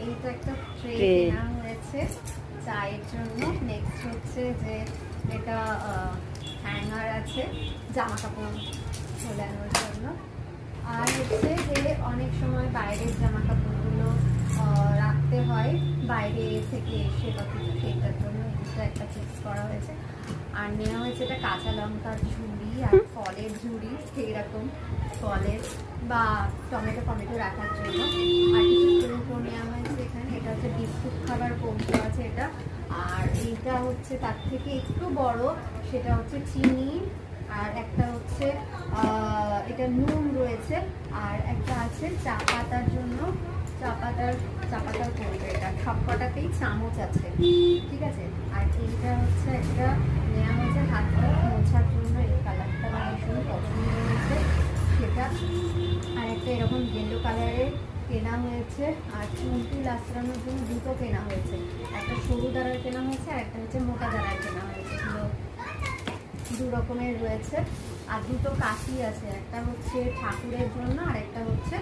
এইটা একটা ট্রে কেনা হয়েছে চায়ের জন্য। নেক্সট হচ্ছে যে এটা হ্যাঙ্গার আছে জামা কাপড় ঝোলানোর জন্য। আর হচ্ছে যে অনেক সময় বাইরের জামা কাপড়গুলো রাখতে হয় বাইরে থেকে এসে বা কিছু, সেইটার জন্য এটা একটা ফিক্স করা হয়েছে। আর নেওয়া হয়েছে এটা কাঁচা লঙ্কার ঝুড়ি আর ফলের ঝুড়ি, এইরকম ফলের বা টমেটো রাখার জন্য। আর কিছু কৌটো নেওয়া হয়েছে এখানে। এটা হচ্ছে বিস্কুট খাবার কৌটো আছে এটা। আর এইটা হচ্ছে তার থেকে একটু বড়, সেটা হচ্ছে চিনি। আর একটা হচ্ছে এটা নুন রয়েছে। আর একটা আছে চা পাতার জন্য, চা পাতার করবে এটা। সবকটাতেই চামচ আছে, ঠিক আছে। আর এইটা হচ্ছে একটা নেওয়া হয়েছে হাতটা মোছার জন্য, এই কালারটা আমার ভীষণ পছন্দ হয়েছে সেটা। আর একটা এরকম ইয়েলো কালারের কেনা হয়েছে। আর চুল আঁচড়ানোর জন্য দুটো কেনা হয়েছে, একটা সরু দাঁড়ার কেনা হয়েছে আর একটা হচ্ছে মোটা দাঁড়ার কেনা হয়েছে। দু রকমের রয়েছে। আর দুটো কাশি আছে, একটা হচ্ছে ঠাকুরের জন্য আর একটা হচ্ছে